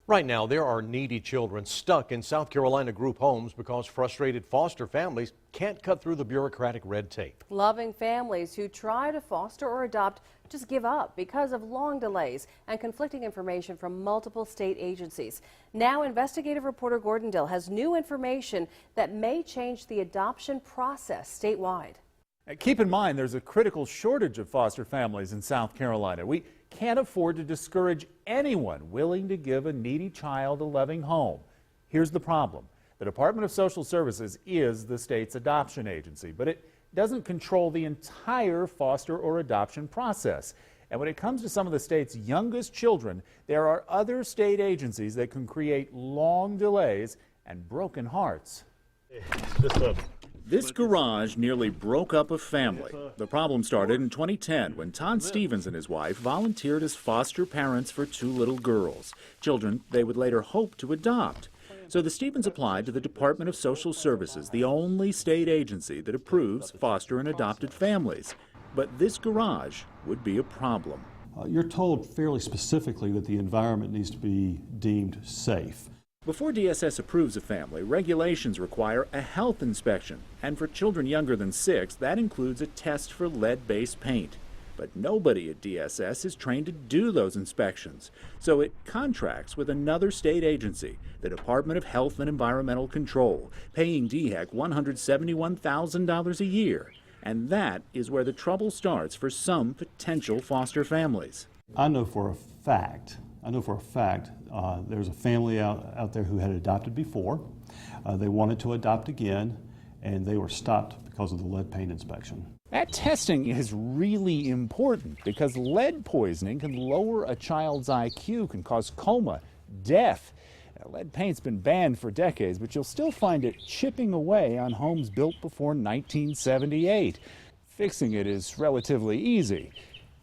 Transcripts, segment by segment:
Right now, there are needy children stuck in South Carolina group homes because frustrated foster families can't cut through the bureaucratic red tape. Loving families who try to foster or adopt just give up because of long delays and conflicting information from multiple state agencies. Now, investigative reporter Gordon Dill has new information that may change the adoption process statewide. Keep in mind, there's a critical shortage of foster families in South Carolina. We can't afford to discourage anyone willing to give a needy child a loving home. Here's the problem. The Department of Social Services is the state's adoption agency, but it doesn't control the entire foster or adoption process. And when it comes to some of the state's youngest children, there are other state agencies that can create long delays and broken hearts. This garage nearly broke up a family. The problem started in 2010 when Todd Stevens and his wife volunteered as foster parents for two little girls, children they would later hope to adopt. So the Stevens applied to the Department of Social Services, the only state agency that approves foster and adopted families. But this garage would be a problem. You're told fairly specifically that the environment needs to be deemed safe. Before DSS approves a family, regulations require a health inspection. And for children younger than 6, that includes a test for lead-based paint. But nobody at DSS is trained to do those inspections. So it contracts with another state agency, the Department of Health and Environmental Control, paying DHEC $171,000 a year. And that is where the trouble starts for some potential foster families. I know for a fact there's a family out there who had adopted before. They wanted to adopt again, and they were stopped because of the lead paint inspection. That testing is really important because lead poisoning can lower a child's IQ, can cause coma, death. Lead paint's been banned for decades, but you'll still find it chipping away on homes built before 1978. Fixing it is relatively easy,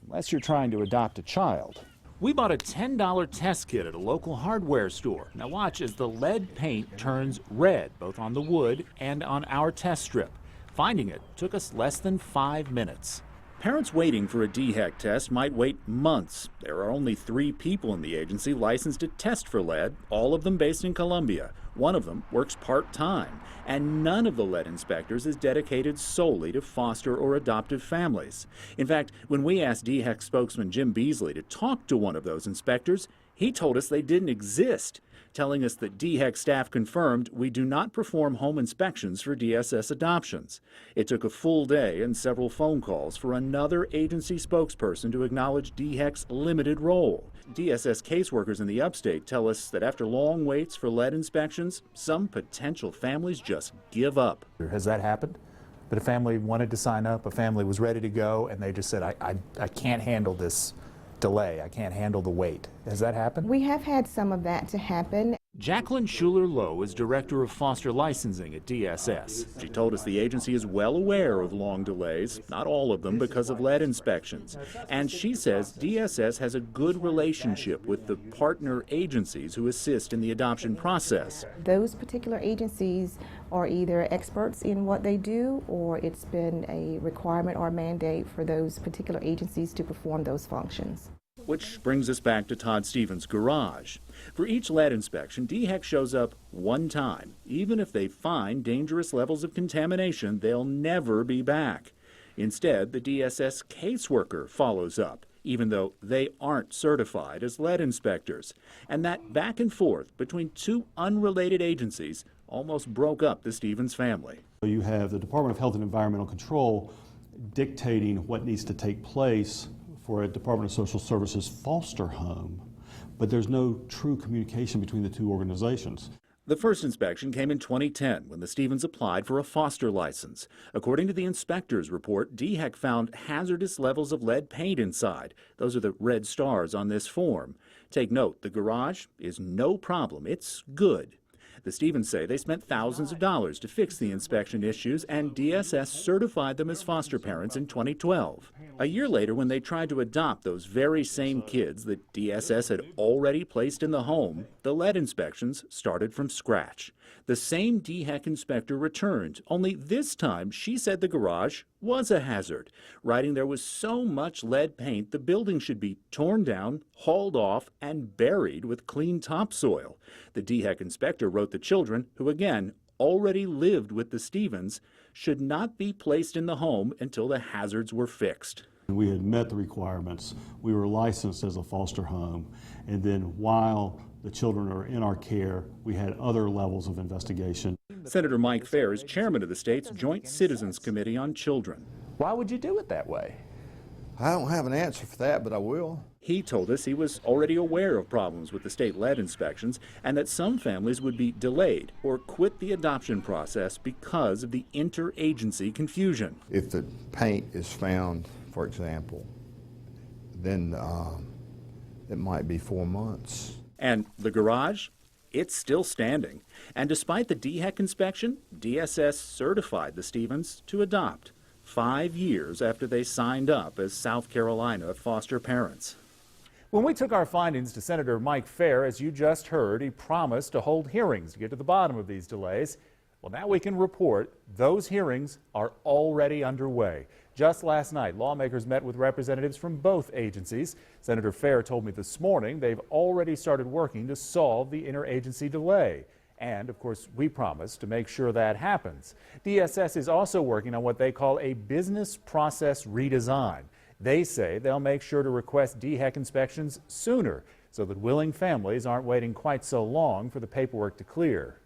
unless you're trying to adopt a child. We bought a $10 test kit at a local hardware store. Now watch as the lead paint turns red, both on the wood and on our test strip. Finding it took us less than 5 minutes. Parents waiting for a DHEC test might wait months. There are only 3 people in the agency licensed to test for lead, all of them based in Columbia. One of them works part-time, and none of the lead inspectors is dedicated solely to foster or adoptive families. In fact, when we asked DHEC spokesman Jim Beasley to talk to one of those inspectors, he told us they didn't exist, telling us that DHEC staff confirmed we do not perform home inspections for DSS adoptions. It took a full day and several phone calls for another agency spokesperson to acknowledge DHEC's limited role. DSS caseworkers in the upstate tell us that after long waits for lead inspections, some potential families just give up. Has that happened? That a family wanted to sign up, a family was ready to go, and they just said, I can't handle this delay. I can't handle the wait. Has that happened? We have had some of that to happen. Jacqueline Schuler-Lowe is Director of Foster Licensing at DSS. She told us the agency is well aware of long delays, not all of them because of lead inspections. And she says DSS has a good relationship with the partner agencies who assist in the adoption process. Those particular agencies are either experts in what they do, or it's been a requirement or mandate for those particular agencies to perform those functions. Which brings us back to Todd Stevens' garage. For each lead inspection, DHEC shows up one time. Even if they find dangerous levels of contamination, they'll never be back. Instead, the DSS caseworker follows up, even though they aren't certified as lead inspectors. And that back and forth between 2 unrelated agencies almost broke up the Stevens family. You have the Department of Health and Environmental Control dictating what needs to take place for a Department of Social Services foster home, but there's no true communication between the 2 organizations. The first inspection came in 2010 when the Stevens applied for a foster license. According to the inspector's report, DHEC found hazardous levels of lead paint inside. Those are the red stars on this form. Take note, the garage is no problem. It's good. The Stevens say they spent thousands of dollars to fix the inspection issues, and DSS certified them as foster parents in 2012. A year later, when they tried to adopt those very same kids that DSS had already placed in the home, the lead inspections started from scratch. The same DHEC inspector returned, only this time she said the garage was a hazard, writing there was so much lead paint the building should be torn down, hauled off, and buried with clean topsoil. The DHEC inspector wrote the children, who again already lived with the Stevens, should not be placed in the home until the hazards were fixed. We had met the requirements. We were licensed as a foster home. And then while the children are in our care, we had other levels of investigation. Senator Mike Fair is chairman of the state's Joint Citizens Committee on Children. Why would you do it that way? I don't have an answer for that, but I will. He told us he was already aware of problems with the state lead inspections and that some families would be delayed or quit the adoption process because of the interagency confusion. If the paint is found, for example, then it might be 4 months. And the garage? It's still standing. And despite the DHEC inspection, DSS certified the Stevens to adopt 5 years after they signed up as South Carolina foster parents. When we took our findings to Senator Mike Fair, as you just heard, he promised to hold hearings to get to the bottom of these delays. Well, now we can report those hearings are already underway. Just last night, lawmakers met with representatives from both agencies. Senator Fair told me this morning they've already started working to solve the interagency delay. And, of course, we promise to make sure that happens. DSS is also working on what they call a business process redesign. They say they'll make sure to request DHEC inspections sooner so that willing families aren't waiting quite so long for the paperwork to clear.